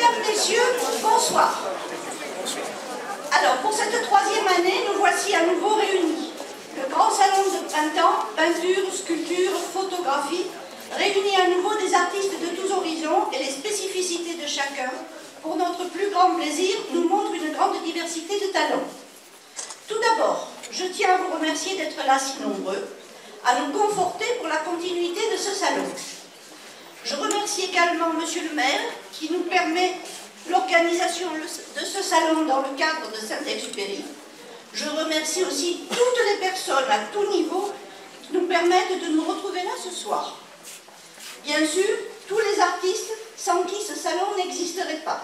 Mesdames, Messieurs, bonsoir. Alors, pour cette troisième année, nous voici à nouveau réunis. Le grand salon de printemps, peinture, sculpture, photographie, réunit à nouveau des artistes de tous horizons et les spécificités de chacun, pour notre plus grand plaisir, nous montrent une grande diversité de talents. Tout d'abord, je tiens à vous remercier d'être là si nombreux, à nous conforter pour la continuité de ce salon. Je remercie également Monsieur le maire qui nous permet l'organisation de ce salon dans le cadre de Saint-Exupéry. Je remercie aussi toutes les personnes à tout niveau qui nous permettent de nous retrouver là ce soir. Bien sûr, tous les artistes sans qui ce salon n'existerait pas.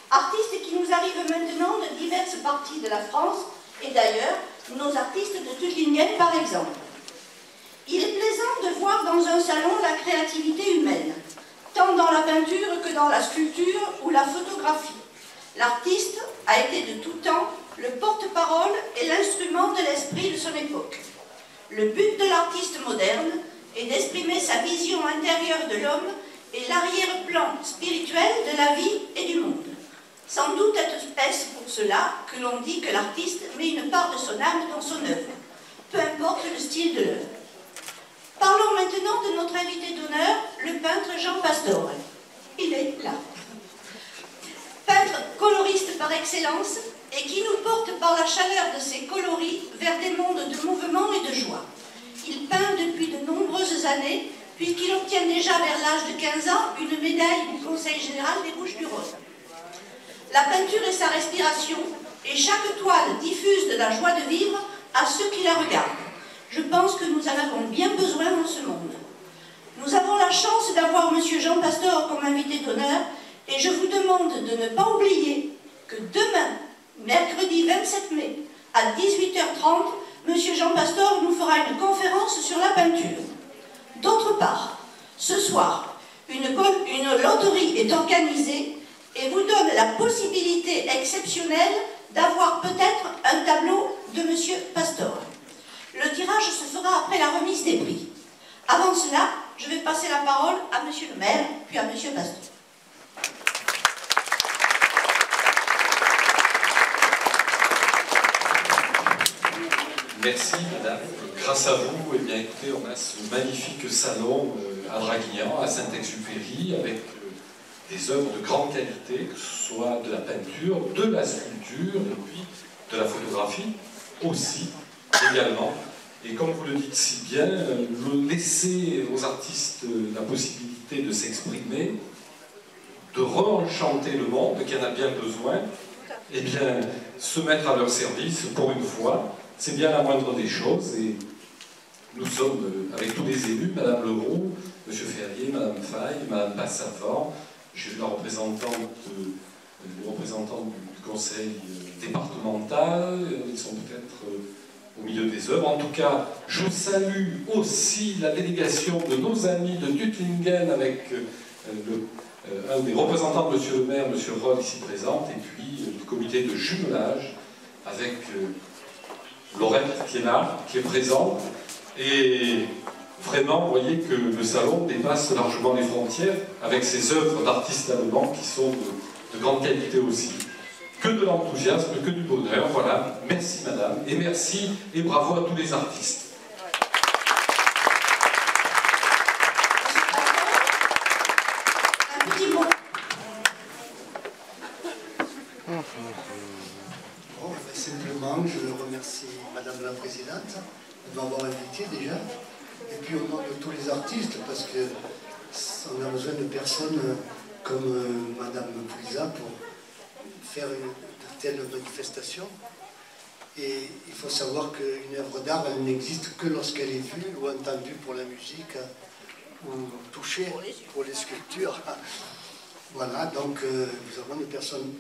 Artistes qui nous arrivent maintenant de diverses parties de la France et d'ailleurs, nos artistes de Tuttlingen par exemple. Il est plaisant de voir dans un salon la créativité humaine, tant dans la peinture que dans la sculpture ou la photographie. L'artiste a été de tout temps le porte-parole et l'instrument de l'esprit de son époque. Le but de l'artiste moderne est d'exprimer sa vision intérieure de l'homme et l'arrière-plan spirituel de la vie et du monde. Sans doute est-ce pour cela que l'on dit que l'artiste met une part de son âme dans son œuvre, peu importe le style de l'œuvre. Parlons maintenant de notre invité d'honneur, le peintre Jean Pastore. Il est là. Peintre coloriste par excellence et qui nous porte par la chaleur de ses coloris vers des mondes de mouvement et de joie. Il peint depuis de nombreuses années, puisqu'il obtient déjà vers l'âge de 15 ans une médaille du Conseil général des Bouches-du-Rhône. La peinture est sa respiration, et chaque toile diffuse de la joie de vivre à ceux qui la regardent. Je pense que nous en avons bien besoin dans ce monde. Nous avons la chance d'avoir M. Jean Pastore comme invité d'honneur, et je vous demande de ne pas oublier que demain, mercredi 27 mai, à 18h30, M. Jean Pastore nous fera une conférence sur la peinture. D'autre part, ce soir, une loterie est organisée et vous donne la possibilité exceptionnelle d'avoir peut-être un tableau de M. Pastore. Le tirage se fera après la remise des prix. Avant cela, je vais passer la parole à M. le maire, puis à M. Pastore. Merci, madame. Grâce à vous, eh bien, écoutez, on a ce magnifique salon à Draguignan, à Saint-Exupéry, avec des œuvres de grande qualité, que ce soit de la peinture, de la sculpture, et puis de la photographie aussi, également. Et comme vous le dites si bien, laisser aux artistes la possibilité de s'exprimer, de re-enchanter le monde, qui en a bien besoin, et bien, se mettre à leur service pour une fois, c'est bien la moindre des choses. Et nous sommes, avec tous les élus, Madame Leroux, M. Ferrier, Madame Faye, Madame Passavant, j'ai vu la représentante du conseil départemental, ils sont peut-être au milieu des œuvres. En tout cas, je salue aussi la délégation de nos amis de Tuttlingen avec un des représentants de M. le maire, M. Roll, ici présent, et puis le comité de jumelage avec Lorraine qui est là, qui est présente. Et vraiment, vous voyez que le salon dépasse largement les frontières avec ces œuvres d'artistes allemands qui sont de grande qualité aussi. Que de l'enthousiasme, que du bonheur, voilà. Merci madame, et merci et bravo à tous les artistes. Un petit mot. Bon, simplement, je remercie madame la présidente de m'avoir invité déjà. Et puis au nom de tous les artistes, parce qu'on a besoin de personnes comme madame Pouisa pour faire de telles manifestations. Et il faut savoir qu'une œuvre d'art, elle n'existe que lorsqu'elle est vue ou entendue pour la musique ou touchée pour les sculptures. Voilà, donc nous avons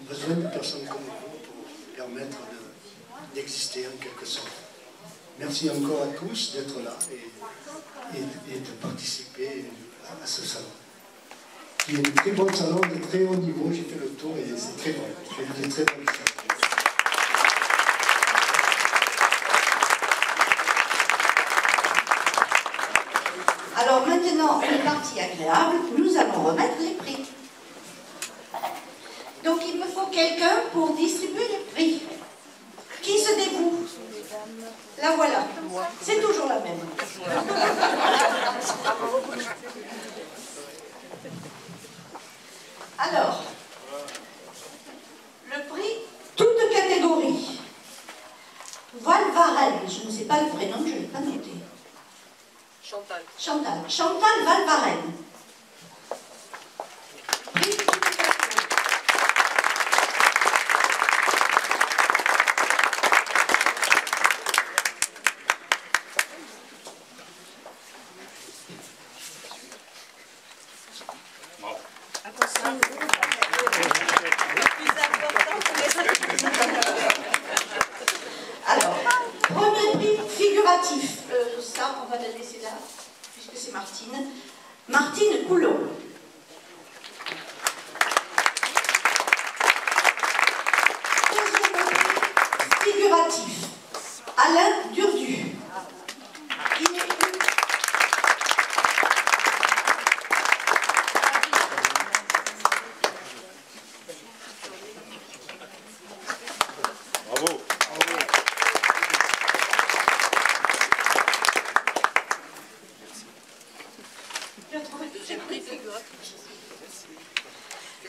besoin de personnes comme vous pour permettre d'exister en quelque sorte. Merci encore à tous d'être là et de participer à ce salon. Il y a un très bon salon de très haut niveau, j'ai fait le tour et c'est très bon. J'ai des très bonnes choses. Alors maintenant, une partie agréable, nous allons remettre les prix. quelqu'un pour distribuer les prix? Qui se dévoue? La voilà. C'est toujours la même. Alors, le prix, toute catégorie. Valvarel, je ne sais pas le prénom, je ne l'ai pas noté. Chantal. Chantal. Chantal Valvarel. Alors, premier prix figuratif. Ça, on va la laisser là, puisque c'est Martine. Martine Coulot. Deuxième prix figuratif. Alain Durdu. Il est Bravo.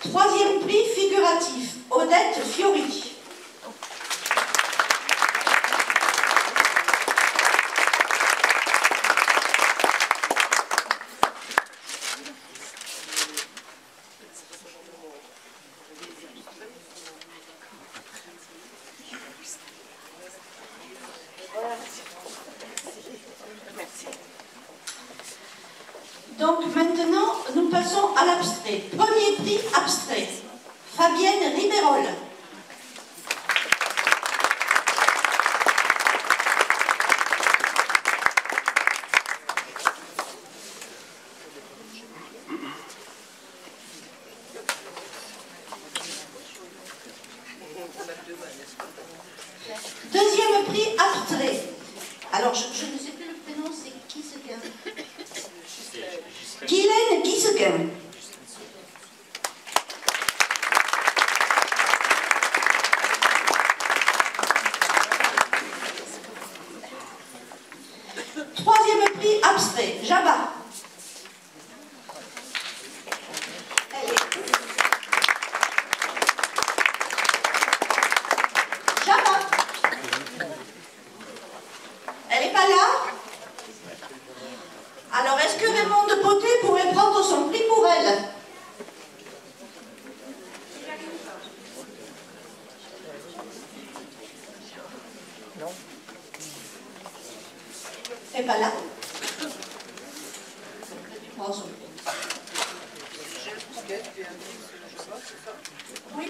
Troisième prix figuratif, Odette Fiori. Donc maintenant, nous passons à l'abstrait. Premier prix abstrait, Fabienne Ribérol. Deuxième prix abstrait. Alors, je ne sais plus le prénom, c'est qui c'était? Guylaine Guissequin. Troisième prix abstrait, Jabba. Elle est où? Jabba. Elle n'est pas là? Alors, est-ce que Raymond de Poté pourrait prendre son prix pour elle? Non. Elle n'est pas là? Tu prends son prix. Oui.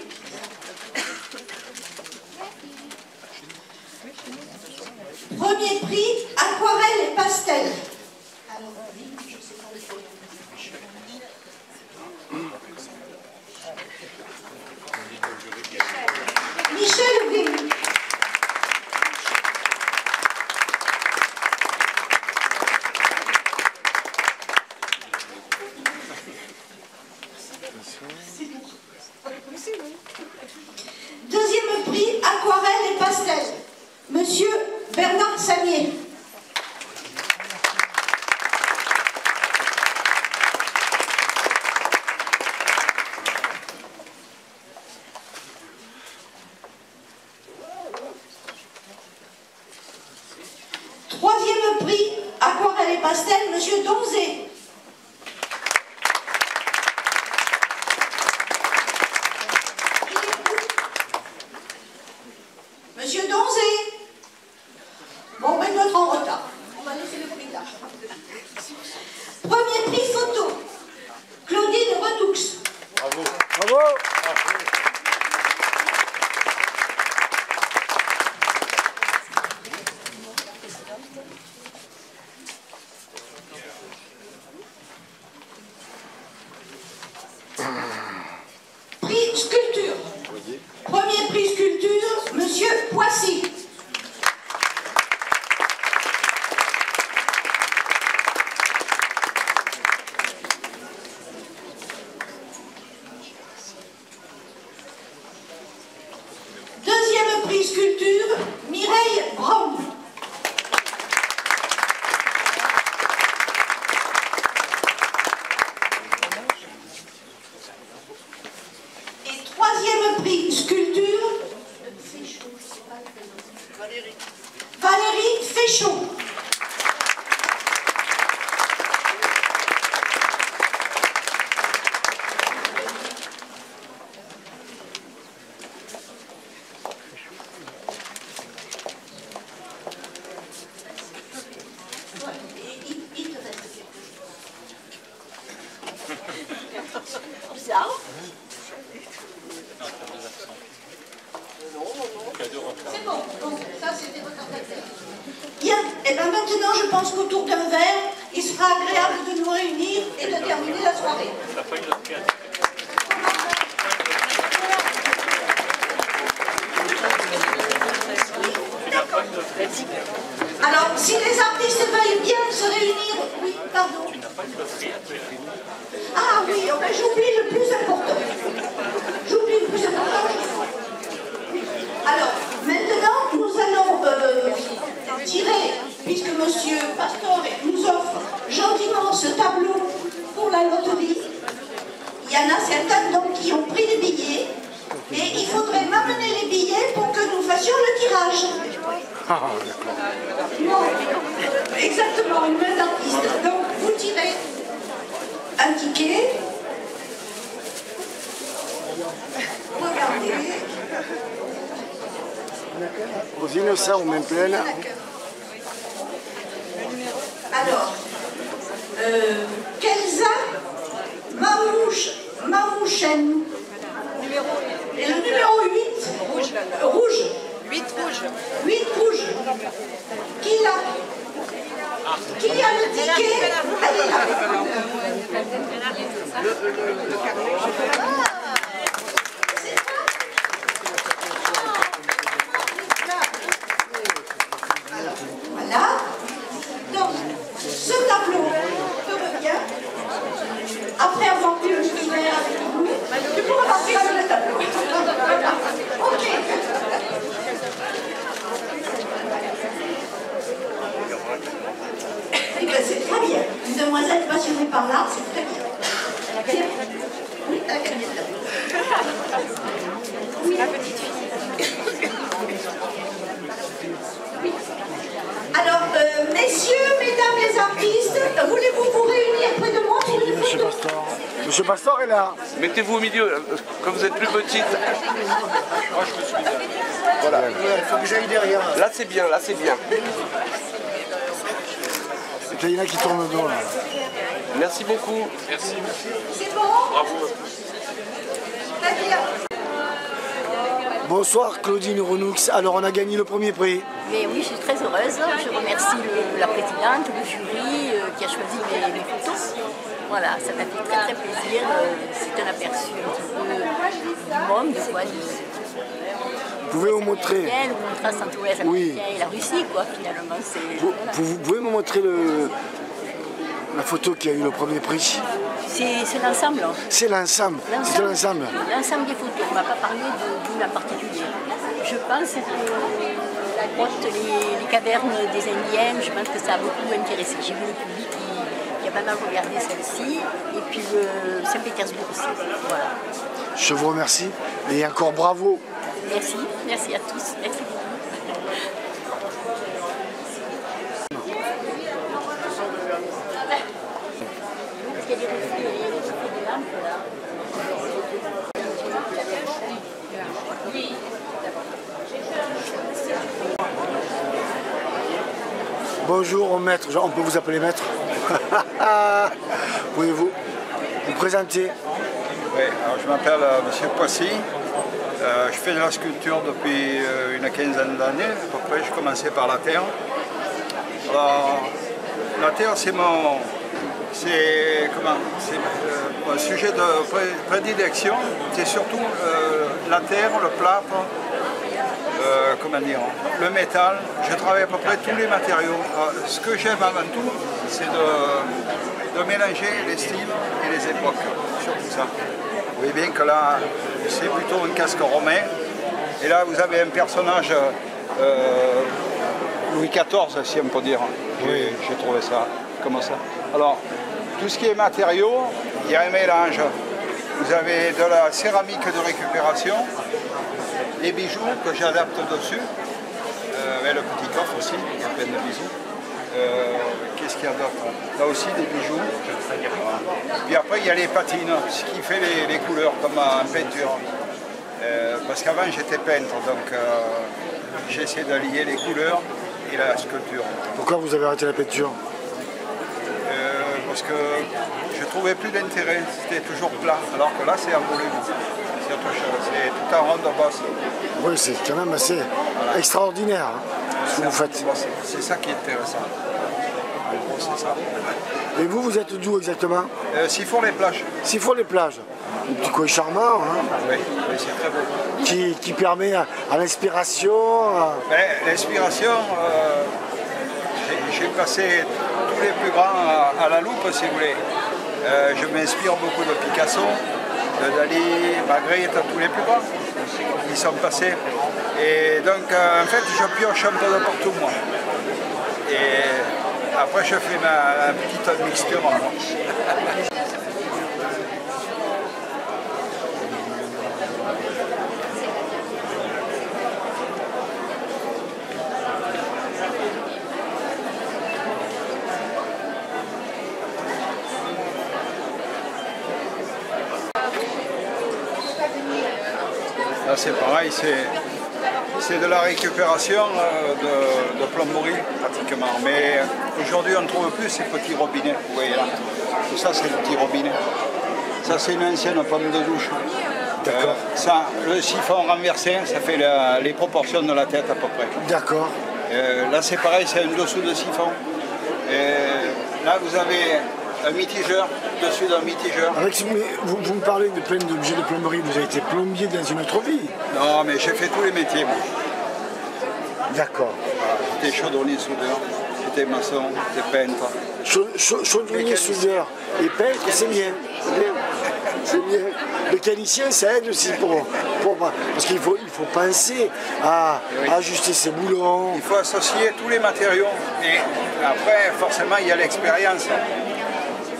Premier prix, aquarelle et pastel. Alors, oui, je sais pas le prénom. Michel Vim. Deuxième prix, aquarelle et pastel. Monsieur Bernard Sagnier. Troisième prix, aquarelle et pastel, Monsieur Donzé. Monsieur Donzé. Bon, ben, il doit être en retard. On va laisser le prix là. Premier prix photo, Claudine Redoux. Bravo. Bravo. C'est chaud. C'est bon, donc ça c'était retardataire. Bien, et bien maintenant je pense qu'autour d'un verre, il sera agréable de nous réunir et de terminer la soirée. Alors, si les artistes veulent bien se réunir, oui, pardon. Ah oui, oh ben, j'oublie le plus important. J'oublie le plus important. Alors, maintenant, nous allons tirer, puisque M. Pastore nous offre gentiment ce tableau pour la loterie. Il y en a certains donc qui ont pris des billets, et il faudrait m'amener les billets pour que nous fassions le tirage. Non, exactement, une main d'artiste. Donc, vous tirez un ticket. Regardez. Così ça, on met pleine. Alors, Kelsa Mamouchen. Et le numéro 8. Rouge. Rouge. 8 rouges. 8 rouges. Qui l'a? Qui a le ticket? Elle est là. Voilà. Donc, ce tableau te revient. Après avoir vu le dictionnaire avec vous, tu pourras partir sur le tableau. Voilà. Ok. Eh bien, c'est très bien. Une demoiselle passionnée par l'art, c'est très bien. Bien. Oui, elle a gagné le tableau. Oui, la petite fille. Oui. Alors, messieurs, mesdames les artistes, voulez-vous vous réunir près de moi pour une photo? Monsieur Pastor est là. Mettez-vous au milieu, quand vous êtes plus petite. Voilà, il faut que j'aille derrière. Là c'est bien, là c'est bien. Il y en a qui tournent le dos là. Merci beaucoup. Merci. C'est bon? Bravo. Très bien. Bonsoir Claudine Renoux. Alors on a gagné le premier prix. Mais oui, je suis très heureuse. Je remercie la présidente, le jury qui a choisi mes photos. Voilà, ça m'a fait très plaisir. C'est un aperçu un petit peu du monde, quoi. Vous pouvez vous montrer. Le contraste entre l'Ouest américain et la Russie, quoi, finalement. Vous pouvez me montrer la photo qui a eu le premier prix? C'est l'ensemble. C'est l'ensemble. C'est l'ensemble. L'ensemble des photos. On ne m'a pas parlé d'une en particulier. Je pense que la grotte, les cavernes des Indiens, je pense que ça a beaucoup intéressé. J'ai vu le public qui a pas mal regardé celle-ci. Et puis Saint-Pétersbourg aussi. Voilà. Je vous remercie. Et encore bravo. Merci. Merci à tous. Merci beaucoup. Bonjour maître, on peut vous appeler maître. Pouvez-vous vous présenter? Oui, alors je m'appelle M. Poissy. Je fais de la sculpture depuis une quinzaine d'années. À peu près, j'ai commencé par la terre. Alors, la terre, c'est mon sujet de prédilection. C'est surtout la terre, le plâtre, le métal. Je travaille à peu près tous les matériaux. Alors, ce que j'aime avant tout, c'est de mélanger les styles et les époques, surtout ça. Vous voyez bien que là, c'est plutôt un casque romain. Et là, vous avez un personnage Louis XIV, si on peut dire. J'ai trouvé ça comme ça. Alors, tout ce qui est matériaux, il y a un mélange. Vous avez de la céramique de récupération, les bijoux que j'adapte dessus, avec le petit coffre aussi, il y a plein de bijoux. Qu'est-ce qu'il y a d'autre? Là aussi des bijoux. Puis après il y a les patines, ce qui fait les couleurs comme en peinture. Parce qu'avant j'étais peintre, donc j'essaie d'allier les couleurs et la sculpture. Pourquoi vous avez arrêté la peinture? Parce que je trouvais plus d'intérêt, c'était toujours plat, alors que là c'est en volume. C'est autre chose, c'est tout en rond de bosse. Oui, c'est quand même assez extraordinaire hein, ce que vous faites. C'est ça qui est intéressant. En gros, c'est ça. Et vous êtes d'où exactement? Sifour-les-Plages. Sifour-les-Plages. Un petit coin charmant, hein, oui, c'est très beau. Qui permet à l'inspiration. L'inspiration, j'ai passé tous les plus grands à la loupe, si vous voulez. Je m'inspire beaucoup de Picasso, de Dali, Magritte, tous les plus grands. Ils sont passés. Et donc, en fait, je pioche un peu de partout, moi. Et après, je fais ma petite mixture en moi. Là c'est pareil, c'est de la récupération de plomberie pratiquement. Mais aujourd'hui on ne trouve plus ces petits robinets. Vous voyez là, tout ça c'est le petit robinet. Ça c'est une ancienne pomme de douche. Ça, le siphon renversé, ça fait les proportions de la tête à peu près. D'accord. Là c'est pareil, c'est un dessous de siphon. Là vous avez un mitigeur, dessus d'un mitigeur. Vous me parlez de plein d'objets de plomberie, vous avez été plombier dans une autre vie? Non, mais j'ai fait tous les métiers, moi. D'accord. J'étais chaudronnier soudeur, j'étais maçon, j'étais peintre. Chaudronnier soudeur et peintre, c'est bien. C'est bien. Mécanicien, ça aide aussi parce qu'il faut penser à ajuster ses boulons. Il faut associer tous les matériaux et après, forcément, il y a l'expérience.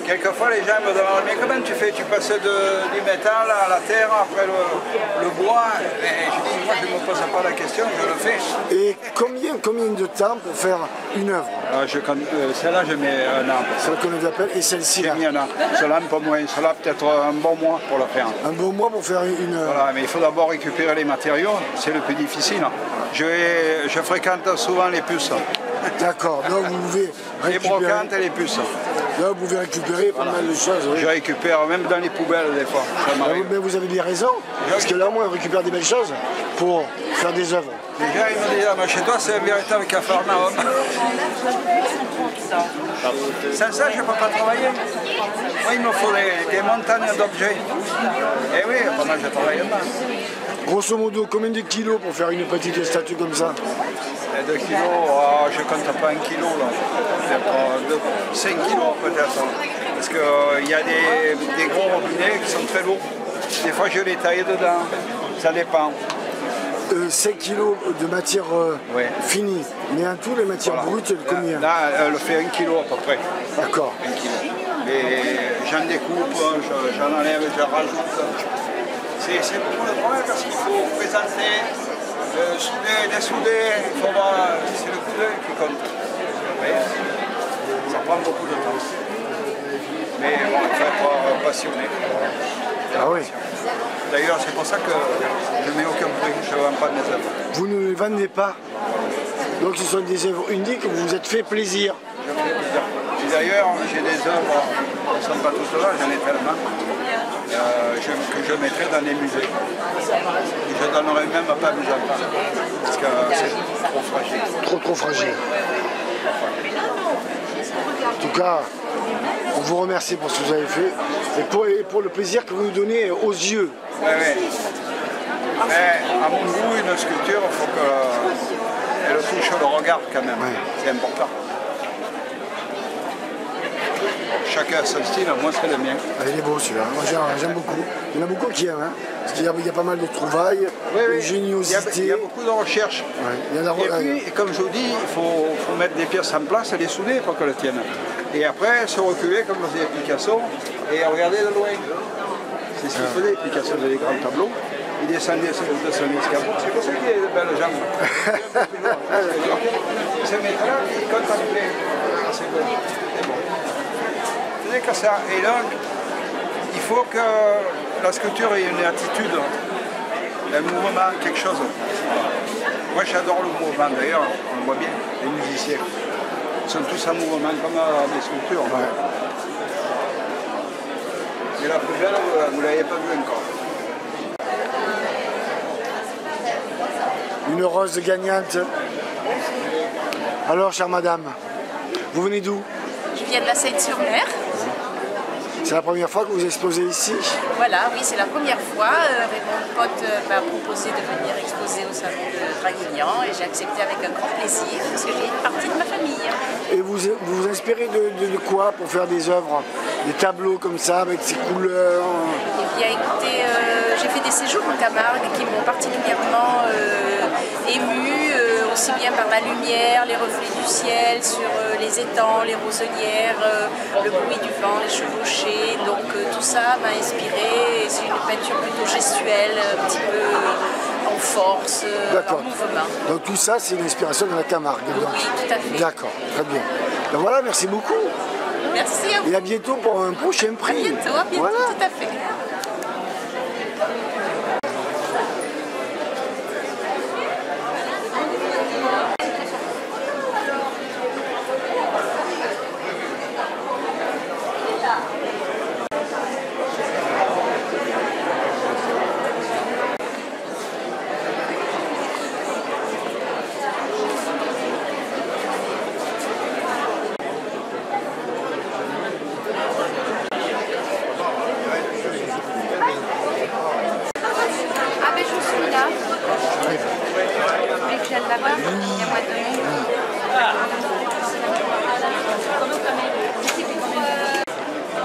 Quelquefois, les gens me demandent, mais comment tu fais? Tu passes du métal à la terre, après le bois. Et je dis, moi, je ne me pose pas la question, je le fais. Et combien de temps pour faire une œuvre? Celle-là, je mets un an. Celle qu'on nous appelle, et celle-ci-là? J'ai mis un an. Celle-là, un peu moins. Celle-là, peut-être un bon mois pour le faire. Un bon mois pour faire une œuvre? Voilà, mais il faut d'abord récupérer les matériaux. C'est le plus difficile. Je fréquente souvent les puces. D'accord, donc vous pouvez récupérer... Les brocantes et les puces. Là, vous pouvez récupérer pas mal de choses. Oui. Je récupère même dans les poubelles des fois. Mais vous avez bien raison, parce que là, au moins, on récupère des belles choses pour faire des œuvres. Les gens, ils me disent, ah, chez toi, c'est un véritable cafarnaum. Sans ça, je ne peux pas travailler. Moi, il me faut des montagnes d'objets. Et oui, pendant que je travaille dedans. Grosso modo, combien de kilos pour faire une petite statue comme ça? 2 kilos, je ne compte pas 1 kilo, peut-être 5 kilos peut-être. Parce qu'il y a des gros robinets qui sont très lourds. Des fois je les taille dedans, ça dépend. 5 kilos de matière finie, mais en tout les matières brutes, combien? Là, elle fait 1 kilo à peu près. D'accord. 1 kilo. Mais j'en découpe, j'en enlève, j'en rajoute. C'est beaucoup de travail parce qu'il faut présenter. Souder, dessouder, il faut voir, c'est le coup d'œil qui compte. Mais ça prend beaucoup de temps. Mais bon, il faut être passionné. Ah oui. D'ailleurs, c'est pour ça que je ne mets aucun prix, je ne vends pas mes œuvres. Vous ne les vendez pas? Donc ce sont des œuvres uniques, vous vous êtes fait plaisir. Je me fais plaisir. Et d'ailleurs, j'ai des œuvres qui ne sont pas toutes là, j'en ai tellement. Que je mettrai dans les musées. Et je ne donnerai même pas mes enfants, parce que c'est trop fragile. Trop fragile. En tout cas, on vous remercie pour ce que vous avez fait et pour le plaisir que vous nous donnez aux yeux. Oui, oui. Mais à mon goût, une sculpture, il faut qu'elle touche le regard quand même. Ouais. C'est important. Chacun a son style, moi c'est le mien. Il est beau celui-là, moi j'aime beaucoup. Il y en a beaucoup qui aiment, hein, parce qu'il y a pas mal de trouvailles, de géniosité. Il y a beaucoup de recherches. Ouais. Et puis, comme je vous dis, il faut mettre des pièces en place et les souder pour qu'elles tiennent. Et après, se reculer comme faisait Picasso et regarder de loin. C'est ce qu'il faisait, Picasso faisait des grands tableaux. il descendait de son escabeau. C'est pour ça qu'il est de belles jambes. Ce mec-là, il contemplait. C'est bon. C'est bon. C'est que ça. Et donc, il faut que la sculpture ait une attitude, un mouvement, quelque chose. Moi, j'adore le mouvement. D'ailleurs, on le voit bien, les musiciens. Ils sont tous en mouvement comme des sculptures. Ouais. Et la plus belle, vous ne l'avez pas vue encore. Une rose gagnante. Alors, chère madame, vous venez d'où? Je viens de la Seine-sur-Mer. C'est la première fois que vous exposez ici? Voilà, oui, c'est la première fois. Mon pote m'a proposé de venir exposer au salon de Draguignan et j'ai accepté avec un grand plaisir parce que j'ai une partie de ma famille. Et vous vous inspirez de quoi pour faire des œuvres? Des tableaux comme ça, avec ces couleurs? Eh bien, écoutez, j'ai fait des séjours en Camargue qui m'ont particulièrement émue, aussi bien par la lumière, les reflets du ciel sur les étangs, les roselières, le bruit du vent, les chevauchés. Donc tout ça m'a inspiré. C'est une peinture plutôt gestuelle, un petit peu en force, en mouvement. Donc tout ça, c'est une inspiration de la Camargue. Oui, tout à fait. D'accord, très bien. Ben voilà, merci beaucoup. Merci à vous. Et à bientôt pour un prochain prix. À bientôt, voilà. Tout à fait.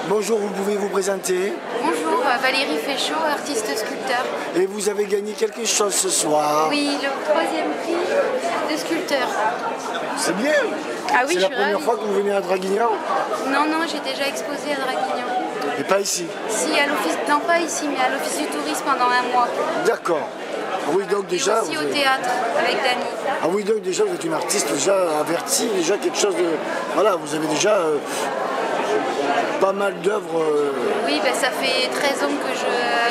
Bonjour, vous pouvez vous présenter? Bonjour, Valérie Féchaud, artiste sculpteur. Et vous avez gagné quelque chose ce soir? Oui, le 3e prix de sculpteur. C'est bien. Ah oui, c'est la première fois que vous venez à Draguignan? Non, non, j'ai déjà exposé à Draguignan. Et pas ici? Si, à l'office, non pas ici, mais à l'office du tourisme pendant un mois. D'accord. Oui, donc déjà. Et aussi au théâtre avec Dany. Ah oui, donc déjà vous êtes une artiste déjà avertie, déjà quelque chose de. Voilà, vous avez déjà pas mal d'œuvres. Oui, ben, ça fait 13 ans que je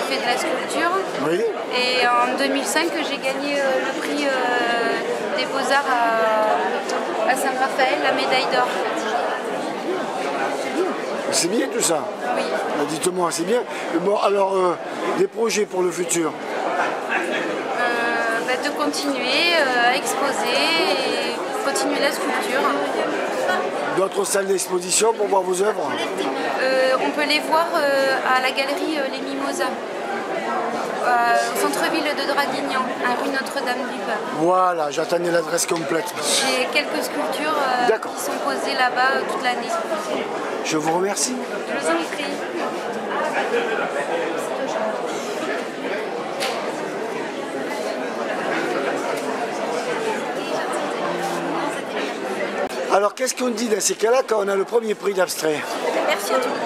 fais de la sculpture. Oui. Et en 2005, j'ai gagné le prix des Beaux-Arts à Saint-Raphaël, la médaille d'or. C'est bien tout ça? Oui. Dites-moi, c'est bien. Bon, alors, des projets pour le futur? De continuer à exposer et continuer la sculpture. D'autres salles d'exposition pour voir vos œuvres? On peut les voir à la galerie Les Mimosas, au centre-ville de Draguignan, à rue Notre-Dame-du-Peuple. Voilà, j'attendais l'adresse complète. J'ai quelques sculptures qui sont posées là-bas toute l'année. Je vous remercie. Je vous en prie. Alors, qu'est-ce qu'on dit dans ces cas-là quand on a le premier prix d'abstrait? Merci à tout le monde.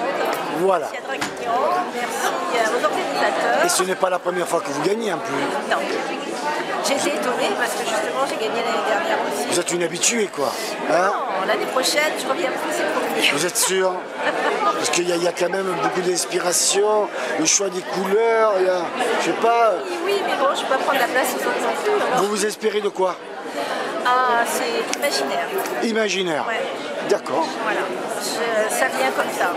Voilà. Merci à Draguignan, merci aux organisateurs. Et ce n'est pas la première fois que vous gagnez en plus. Non. J'ai été étonnée parce que justement j'ai gagné l'année dernière aussi. Vous êtes une habituée quoi. Hein? Non, l'année prochaine je reviens plus, c'est promis. Vous êtes sûr? Parce qu'il y a quand même beaucoup d'inspiration, le choix des couleurs, il y a, je sais pas. Oui, mais bon, je ne peux pas prendre la place aux autres non plus. Alors. Vous vous inspirez de quoi? Ah, c'est imaginaire. Imaginaire. Ouais. D'accord. Voilà, ça vient comme ça.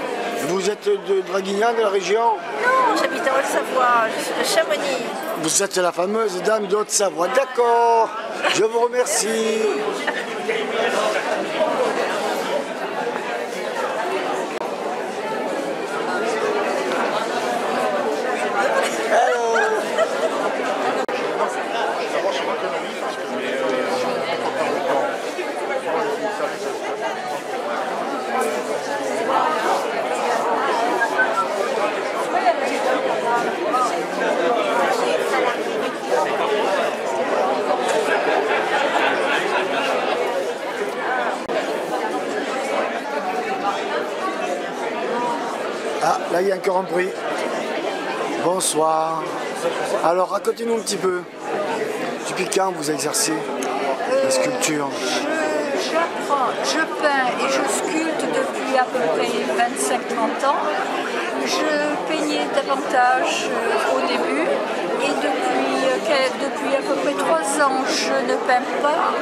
Vous êtes de Draguignan, de la région? Non, j'habite en Haute-Savoie, je suis de Chamonix. Vous êtes la fameuse dame de Haute-Savoie, d'accord. Je vous remercie. Ah, là il y a encore un prix. Bonsoir. Alors racontez-nous un petit peu. Depuis quand vous exercez la sculpture? J'apprends, je peins et je sculpte depuis à peu près 25-30 ans. Je peignais davantage au début et depuis à peu près 3 ans je ne peins pas.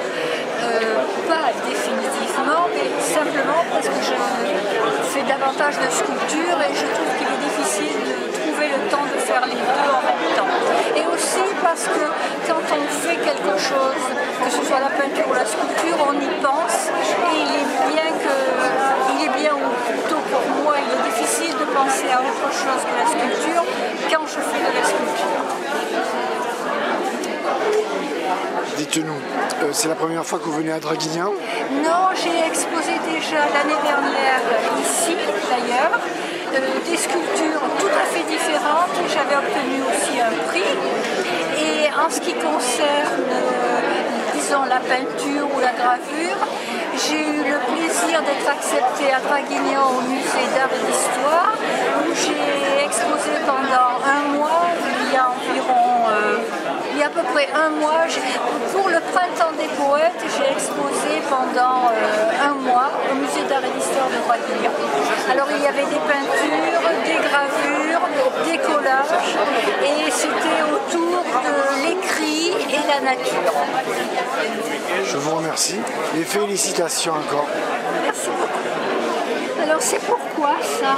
Pas définitivement, mais simplement parce que je fais davantage de sculpture et je trouve qu'il est difficile de trouver le temps de faire les deux en même temps. Et aussi parce que quand on fait quelque chose, que ce soit la peinture ou la sculpture, on y pense et il est bien, ou plutôt pour moi, il est difficile de penser à autre chose que la sculpture quand je fais de la sculpture. Dites-nous, c'est la première fois que vous venez à Draguignan? Non, j'ai exposé déjà l'année dernière, ici d'ailleurs, des sculptures tout à fait différentes. J'avais obtenu aussi un prix. Et en ce qui concerne, disons, la peinture ou la gravure, j'ai eu le plaisir d'être acceptée à Draguignan au musée d'art et d'histoire, où j'ai exposé pendant 1 mois, il y a à peu près 1 mois. Pour le printemps des poètes, j'ai exposé pendant 1 mois au musée d'art et d'histoire de Draguignan. Alors il y avait des peintures, des gravures, des collages, et c'était autour de l'écrit et la nature. Je vous remercie et félicitations encore. Merci beaucoup. Alors c'est pourquoi ça?